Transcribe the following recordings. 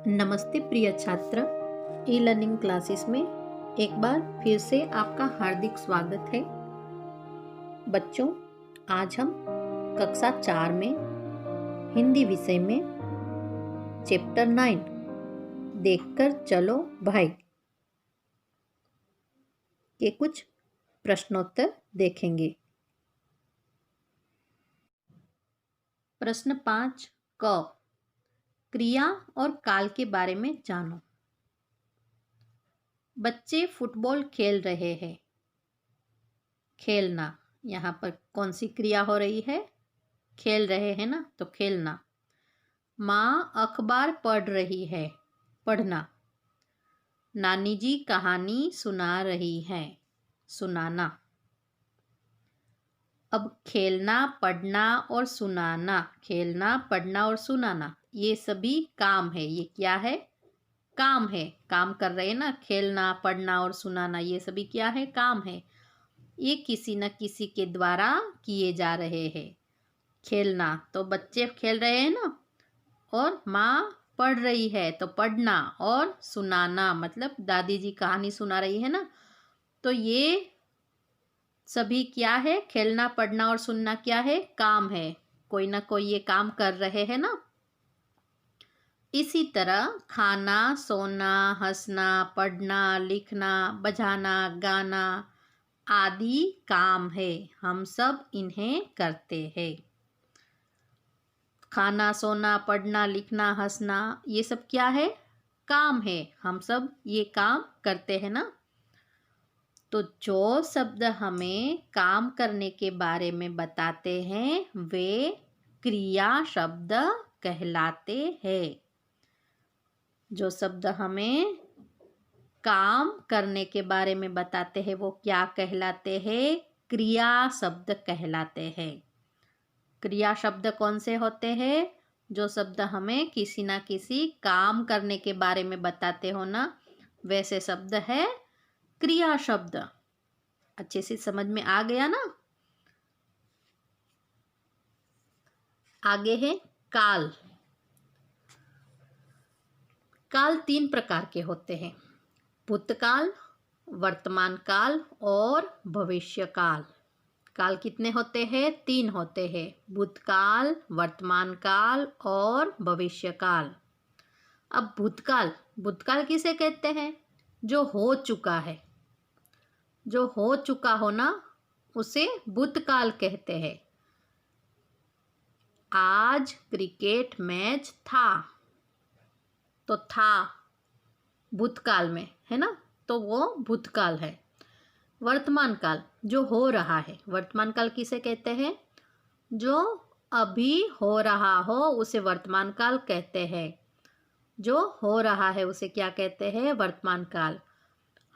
नमस्ते प्रिय छात्र, ई लर्निंग क्लासेस में एक बार फिर से आपका हार्दिक स्वागत है। बच्चों, आज हम कक्षा 4 में हिंदी विषय में चैप्टर 9 देखकर चलो भाई के कुछ प्रश्नोत्तर देखेंगे। प्रश्न 5 क क्रिया और काल के बारे में जानो। बच्चे फुटबॉल खेल रहे हैं। खेलना, यहाँ पर कौन सी क्रिया हो रही है? खेल रहे हैं ना, तो खेलना। माँ अखबार पढ़ रही है, पढ़ना। नानी जी कहानी सुना रही है, सुनाना। अब खेलना, पढ़ना और सुनाना, खेलना, पढ़ना और सुनाना, ये सभी काम है। ये क्या है? काम है। काम कर रहे हैं ना, खेलना, पढ़ना और सुनाना, ये सभी क्या है? काम है। ये किसी न किसी के द्वारा किए जा रहे हैं। खेलना तो बच्चे खेल रहे हैं ना, और माँ पढ़ रही है तो पढ़ना, और सुनाना मतलब दादी जी कहानी सुना रही है ना, तो ये सभी क्या है? खेलना, पढ़ना और सुनना क्या है? काम है। कोई ना कोई ये काम कर रहे हैं ना। इसी तरह खाना, सोना, हंसना, पढ़ना, लिखना, बजाना, गाना आदि काम है। हम सब इन्हें करते हैं। खाना, सोना, पढ़ना, लिखना, हंसना, ये सब क्या है? काम है। हम सब ये काम करते हैं ना। तो जो शब्द हमें काम करने के बारे में बताते हैं वे क्रिया शब्द कहलाते हैं। जो शब्द हमें काम करने के बारे में बताते हैं वो क्या कहलाते हैं? क्रिया शब्द कहलाते हैं। क्रिया शब्द कौन से होते हैं? जो शब्द हमें किसी ना किसी काम करने के बारे में बताते हो ना, वैसे शब्द है क्रिया शब्द। अच्छे से समझ में आ गया ना? आगे है काल। काल 3 प्रकार के होते हैं: भूतकाल, वर्तमान काल और भविष्य काल। काल कितने होते हैं? 3 होते हैं: भूतकाल, वर्तमान काल और भविष्य काल। अब भूतकाल, भूतकाल किसे कहते हैं? जो हो चुका है। जो हो चुका हो ना, उसे भूतकाल कहते हैं। आज क्रिकेट मैच था, तो था भूतकाल में है ना, तो वो भूतकाल है। वर्तमान काल, जो हो रहा है। वर्तमान काल किसे कहते हैं? जो अभी हो रहा हो उसे वर्तमान काल कहते हैं। जो हो रहा है उसे क्या कहते हैं? वर्तमान काल।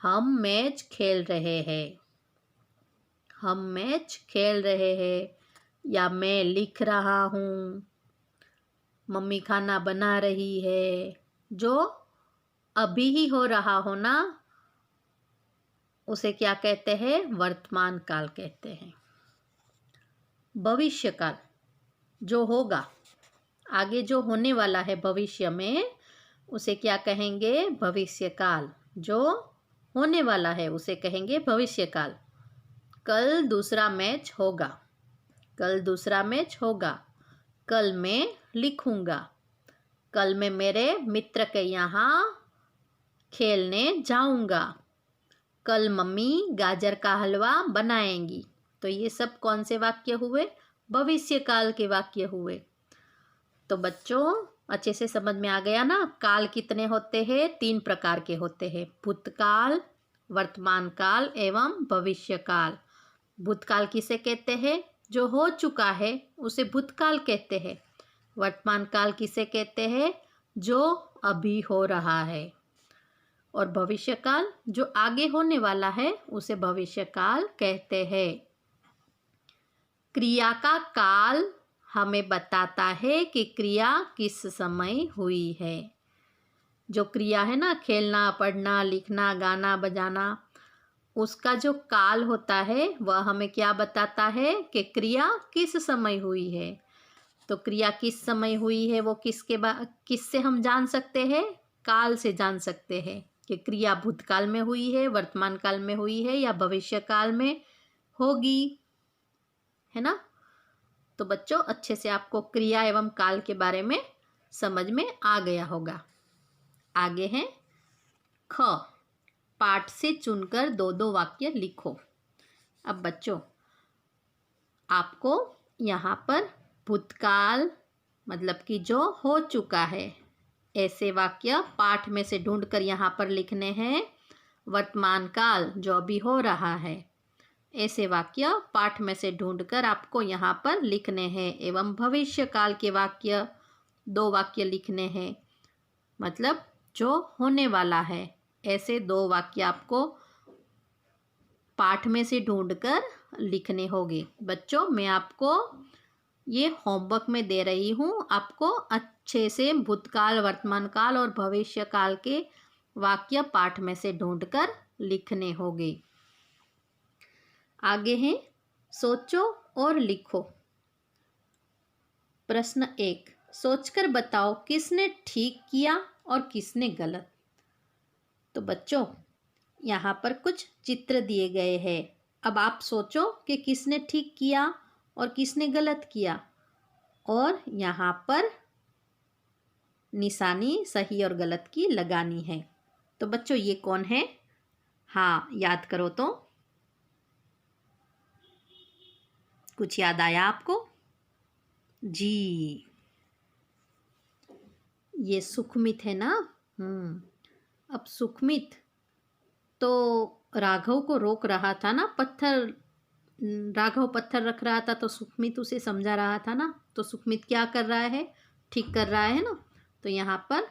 हम मैच खेल रहे हैं, हम मैच खेल रहे हैं, या मैं लिख रहा हूँ, मम्मी खाना बना रही है। जो अभी ही हो रहा हो ना, उसे क्या कहते हैं? वर्तमान काल कहते हैं। भविष्य काल, जो होगा, आगे जो होने वाला है भविष्य में, उसे क्या कहेंगे? भविष्य काल। जो होने वाला है उसे कहेंगे भविष्य काल। कल दूसरा मैच होगा, कल दूसरा मैच होगा। कल मैं लिखूंगा, कल मैं मेरे मित्र के यहाँ खेलने जाऊंगा। कल मम्मी गाजर का हलवा बनाएंगी। तो ये सब कौन से वाक्य हुए? भविष्य काल के वाक्य हुए। तो बच्चों, अच्छे से समझ में आ गया ना? काल कितने होते हैं? 3 प्रकार के होते हैं: भूतकाल, वर्तमान काल एवं भविष्य काल। भूतकाल किसे कहते हैं? जो हो चुका है उसे भूतकाल कहते हैं। वर्तमान काल किसे कहते हैं? जो अभी हो रहा है। और भविष्य काल, जो आगे होने वाला है उसे भविष्य काल कहते हैं। क्रिया का काल हमें बताता है कि क्रिया किस समय हुई है। जो क्रिया है ना, खेलना, पढ़ना, लिखना, गाना, बजाना, उसका जो काल होता है वह हमें क्या बताता है? कि क्रिया किस समय हुई है। तो क्रिया किस समय हुई है वो किससे हम जान सकते हैं? काल से जान सकते हैं कि क्रिया भूतकाल में हुई है, वर्तमान काल में हुई है या भविष्य काल में होगी, है ना। तो बच्चों अच्छे से आपको क्रिया एवं काल के बारे में समझ में आ गया होगा। आगे है ख, पाठ से चुनकर 2-2 वाक्य लिखो। अब बच्चों आपको यहाँ पर भूतकाल मतलब कि जो हो चुका है ऐसे वाक्य पाठ में से ढूंढकर यहाँ पर लिखने हैं। वर्तमान काल जो अभी हो रहा है ऐसे वाक्य पाठ में से ढूंढकर आपको यहाँ पर लिखने हैं। एवं भविष्य काल के वाक्य 2 वाक्य लिखने हैं, मतलब जो होने वाला है ऐसे 2 वाक्य आपको पाठ में से ढूंढकर लिखने होंगे। बच्चों मैं आपको ये होमवर्क में दे रही हूँ, आपको अच्छे से भूतकाल, वर्तमान काल और भविष्य काल के वाक्य पाठ में से ढूंढकर लिखने होंगे। आगे है सोचो और लिखो। प्रश्न 1, सोचकर बताओ किसने ठीक किया और किसने गलत। तो बच्चों यहाँ पर कुछ चित्र दिए गए हैं। अब आप सोचो कि किसने ठीक किया और किसने गलत किया, और यहाँ पर निशानी सही और गलत की लगानी है। तो बच्चों ये कौन है? हाँ याद करो तो। कुछ याद आया आपको? जी ये सुखमित है ना। अब सुखमित तो राघव को रोक रहा था ना, राघव पत्थर रख रहा था तो सुखमित उसे समझा रहा था ना। तो सुखमित क्या कर रहा है? ठीक कर रहा है ना। तो यहाँ पर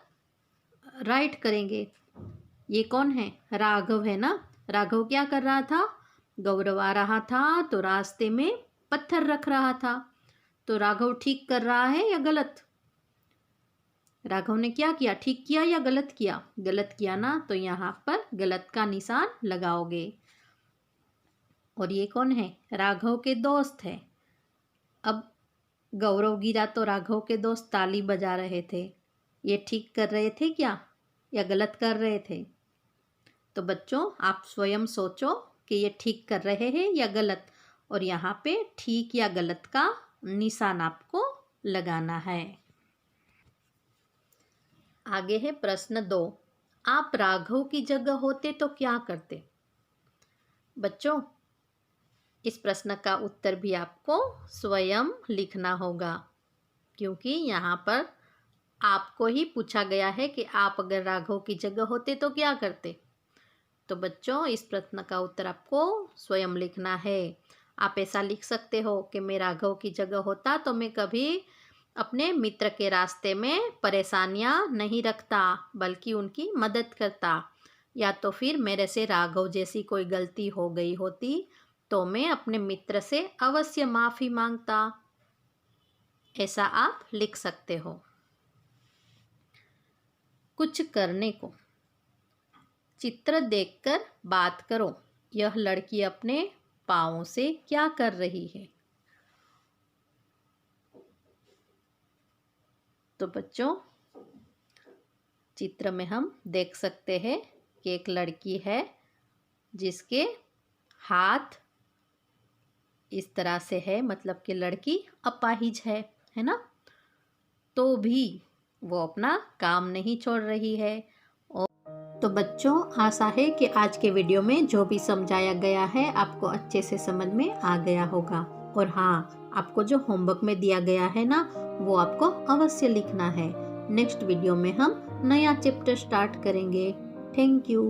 राइट करेंगे। ये कौन है? राघव है ना। राघव क्या कर रहा था? गौरव आ रहा था तो रास्ते में पत्थर रख रहा था। तो राघव ठीक कर रहा है या गलत? राघव ने क्या किया? ठीक किया या गलत किया? गलत किया ना, तो यहाँ पर गलत का निशान लगाओगे। और ये कौन है? राघव के दोस्त है। अब गौरव गिरा तो राघव के दोस्त ताली बजा रहे थे। ये ठीक कर रहे थे क्या या गलत कर रहे थे? तो बच्चों आप स्वयं सोचो कि ये ठीक कर रहे हैं या गलत, और यहाँ पे ठीक या गलत का निशान आपको लगाना है। आगे है प्रश्न 2, आप राघव की जगह होते तो क्या करते। बच्चों इस प्रश्न का उत्तर भी आपको स्वयं लिखना होगा, क्योंकि यहाँ पर आपको ही पूछा गया है कि आप अगर राघव की जगह होते तो क्या करते। तो बच्चों इस प्रश्न का उत्तर आपको स्वयं लिखना है। आप ऐसा लिख सकते हो कि मैं राघव की जगह होता तो मैं कभी अपने मित्र के रास्ते में परेशानियां नहीं रखता, बल्कि उनकी मदद करता। या तो फिर मेरे से राघव जैसी कोई गलती हो गई होती तो मैं अपने मित्र से अवश्य माफ़ी मांगता। ऐसा आप लिख सकते हो। कुछ करने को, चित्र देखकर बात करो। यह लड़की अपने पाँव से क्या कर रही है। तो बच्चों चित्र में हम देख सकते हैं कि एक लड़की है जिसके हाथ इस तरह से है, मतलब कि लड़की अपाहिज है ना। तो भी वो अपना काम नहीं छोड़ रही है। तो बच्चों आशा है कि आज के वीडियो में जो भी समझाया गया है आपको अच्छे से समझ में आ गया होगा। और हाँ, आपको जो होमवर्क में दिया गया है ना वो आपको अवश्य लिखना है। नेक्स्ट वीडियो में हम नया चैप्टर स्टार्ट करेंगे। Thank you.